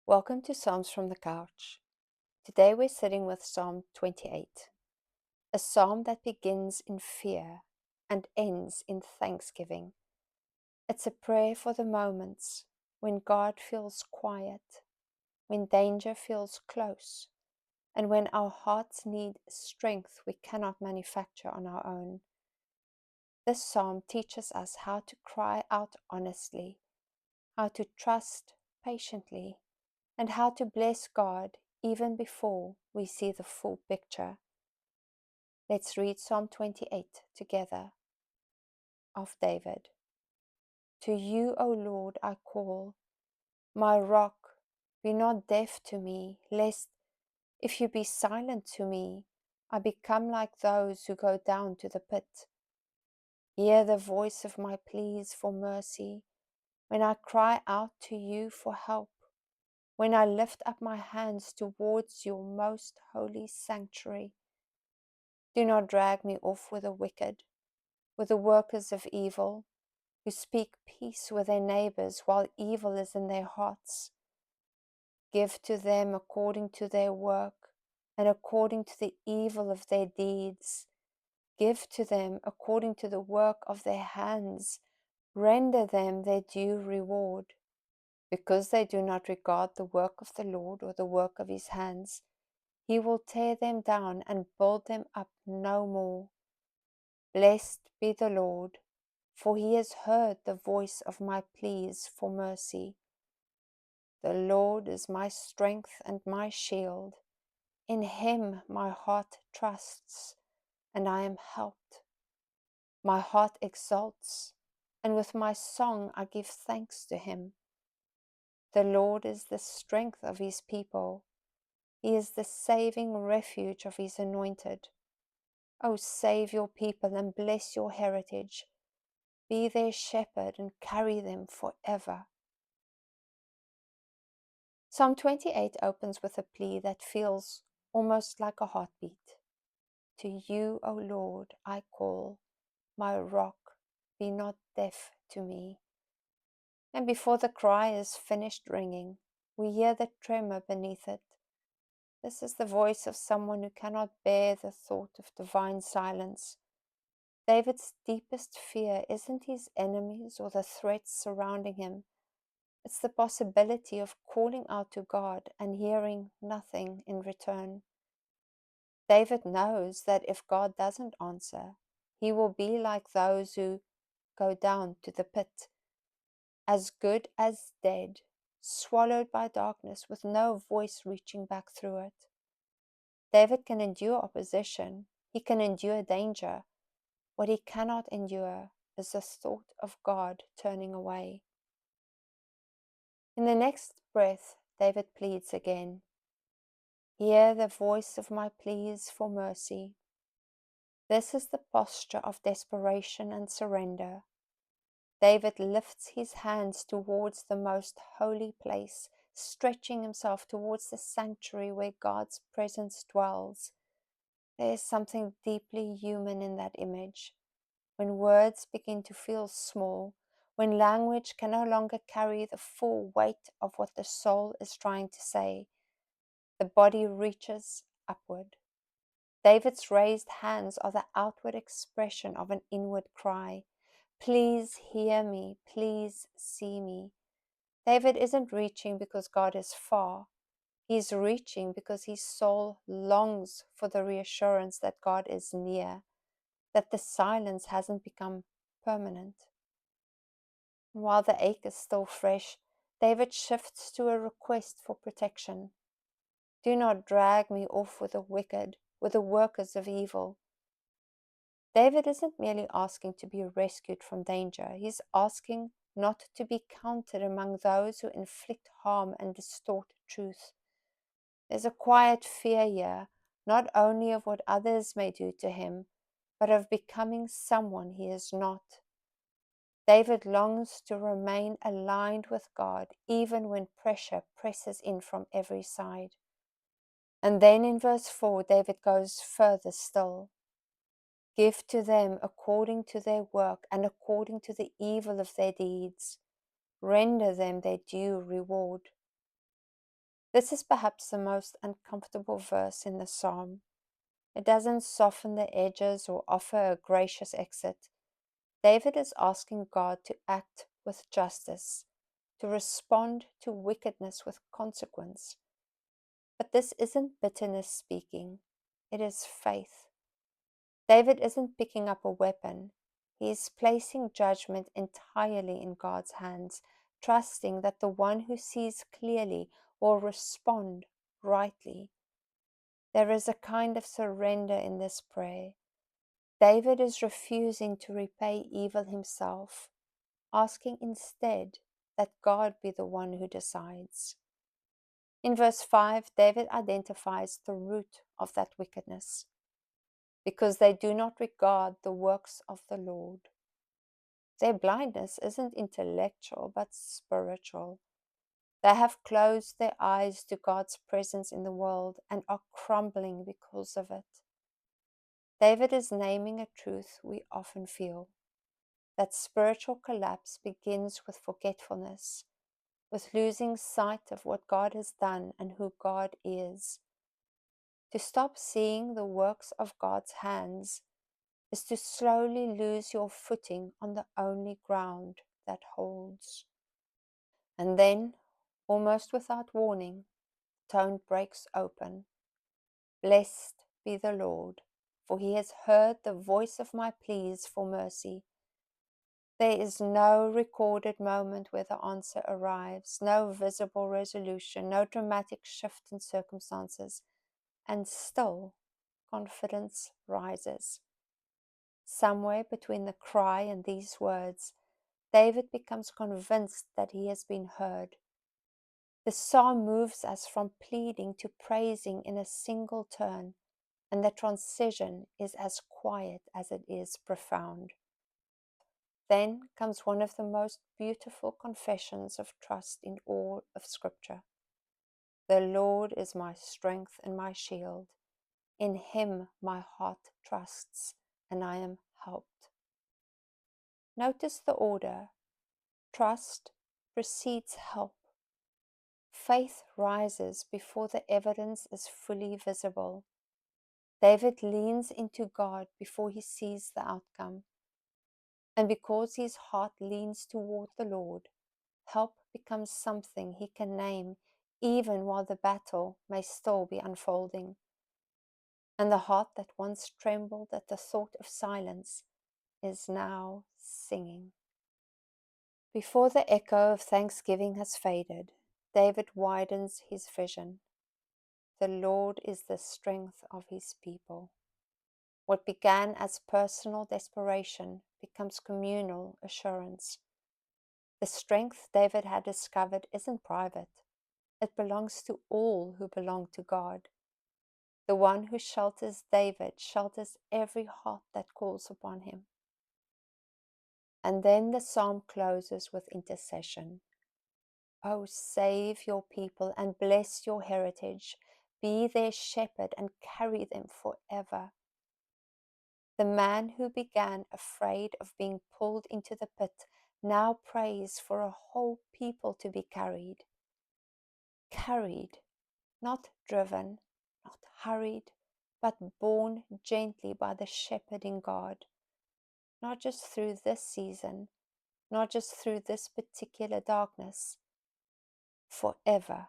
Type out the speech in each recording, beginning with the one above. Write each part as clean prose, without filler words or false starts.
Welcome to Psalms from the Couch. Today we're sitting with Psalm 28, a psalm that begins in fear and ends in thanksgiving. It's a prayer for the moments when God feels quiet, when danger feels close, and when our hearts need strength we cannot manufacture on our own. This psalm teaches us how to cry out honestly, how to trust patiently, and how to bless God even before we see the full picture. Let's read Psalm 28 together, of David. To you, O Lord, I call, my rock, be not deaf to me, lest, if you be silent to me, I become like those who go down to the pit. Hear the voice of my pleas for mercy, when I cry out to you for help. When I lift up my hands towards your most holy sanctuary. Do not drag me off with the wicked, with the workers of evil, who speak peace with their neighbors while evil is in their hearts. Give to them according to their work, and according to the evil of their deeds. Give to them according to the work of their hands. Render them their due reward. Because they do not regard the work of the Lord or the work of his hands, he will tear them down and build them up no more. Blessed be the Lord, for he has heard the voice of my pleas for mercy. The Lord is my strength and my shield. In him my heart trusts, and I am helped. My heart exults, and with my song I give thanks to him. The Lord is the strength of his people. He is the saving refuge of his anointed. O save your people and bless your heritage. Be their shepherd and carry them forever. Psalm 28 opens with a plea that feels almost like a heartbeat. To you, O Lord, I call, my rock, be not deaf to me. And before the cry is finished ringing, we hear the tremor beneath it. This is the voice of someone who cannot bear the thought of divine silence. David's deepest fear isn't his enemies or the threats surrounding him. It's the possibility of calling out to God and hearing nothing in return. David knows that if God doesn't answer, he will be like those who go down to the pit, as good as dead, swallowed by darkness with no voice reaching back through it. David can endure opposition, he can endure danger. What he cannot endure is the thought of God turning away. In the next breath, David pleads again. Hear the voice of my pleas for mercy. This is the posture of desperation and surrender. David lifts his hands towards the most holy place, stretching himself towards the sanctuary where God's presence dwells. There is something deeply human in that image. When words begin to feel small, when language can no longer carry the full weight of what the soul is trying to say, the body reaches upward. David's raised hands are the outward expression of an inward cry. Please hear me, please see me. David isn't reaching because God is far. He's reaching because his soul longs for the reassurance that God is near, that the silence hasn't become permanent. And while the ache is still fresh, David shifts to a request for protection. Do not drag me off with the wicked, with the workers of evil. David isn't merely asking to be rescued from danger. He's asking not to be counted among those who inflict harm and distort truth. There's a quiet fear here, not only of what others may do to him, but of becoming someone he is not. David longs to remain aligned with God even when pressure presses in from every side. And then in verse 4, David goes further still. Give to them according to their work and according to the evil of their deeds. Render them their due reward. This is perhaps the most uncomfortable verse in the psalm. It doesn't soften the edges or offer a gracious exit. David is asking God to act with justice, to respond to wickedness with consequence. But this isn't bitterness speaking, it is faith. David isn't picking up a weapon, he is placing judgment entirely in God's hands, trusting that the one who sees clearly will respond rightly. There is a kind of surrender in this prayer. David is refusing to repay evil himself, asking instead that God be the one who decides. In verse 5, David identifies the root of that wickedness, because they do not regard the works of the Lord. Their blindness isn't intellectual, but spiritual. They have closed their eyes to God's presence in the world and are crumbling because of it. David is naming a truth we often feel, that spiritual collapse begins with forgetfulness, with losing sight of what God has done and who God is. To stop seeing the works of God's hands is to slowly lose your footing on the only ground that holds. And then, almost without warning, the tone breaks open. Blessed be the Lord, for he has heard the voice of my pleas for mercy. There is no recorded moment where the answer arrives, no visible resolution, no dramatic shift in circumstances, and still confidence rises. Somewhere between the cry and these words, David becomes convinced that he has been heard. The psalm moves us from pleading to praising in a single turn, and the transition is as quiet as it is profound. Then comes one of the most beautiful confessions of trust in all of Scripture. The Lord is my strength and my shield. In him my heart trusts, and I am helped. Notice the order. Trust precedes help. Faith rises before the evidence is fully visible. David leans into God before he sees the outcome. And because his heart leans toward the Lord, help becomes something he can name even while the battle may still be unfolding. And the heart that once trembled at the thought of silence is now singing. Before the echo of thanksgiving has faded, David widens his vision. The Lord is the strength of his people. What began as personal desperation becomes communal assurance. The strength David had discovered isn't private. It belongs to all who belong to God. The one who shelters David shelters every heart that calls upon him. And then the psalm closes with intercession. Oh, save your people and bless your heritage. Be their shepherd and carry them forever. The man who began afraid of being pulled into the pit now prays for a whole people to be carried. Carried, not driven, not hurried, but borne gently by the shepherding God. Not just through this season, not just through this particular darkness, forever.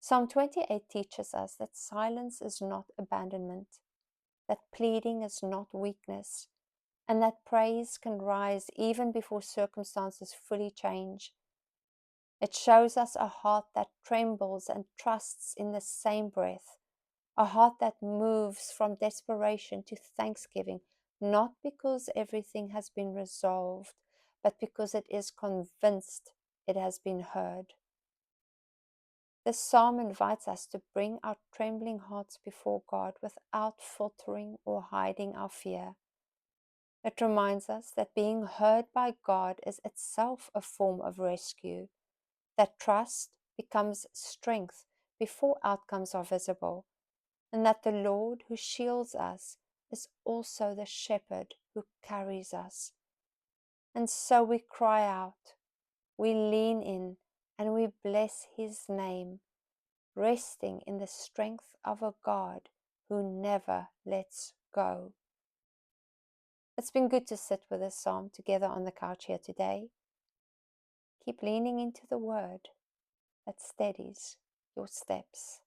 Psalm 28 teaches us that silence is not abandonment, that pleading is not weakness, and that praise can rise even before circumstances fully change. It shows us a heart that trembles and trusts in the same breath, a heart that moves from desperation to thanksgiving, not because everything has been resolved, but because it is convinced it has been heard. This psalm invites us to bring our trembling hearts before God without filtering or hiding our fear. It reminds us that being heard by God is itself a form of rescue, that trust becomes strength before outcomes are visible, and that the Lord who shields us is also the shepherd who carries us. And so we cry out, we lean in, and we bless His name, resting in the strength of a God who never lets go. It's been good to sit with this psalm together on the couch here today. Keep leaning into the Word that steadies your steps.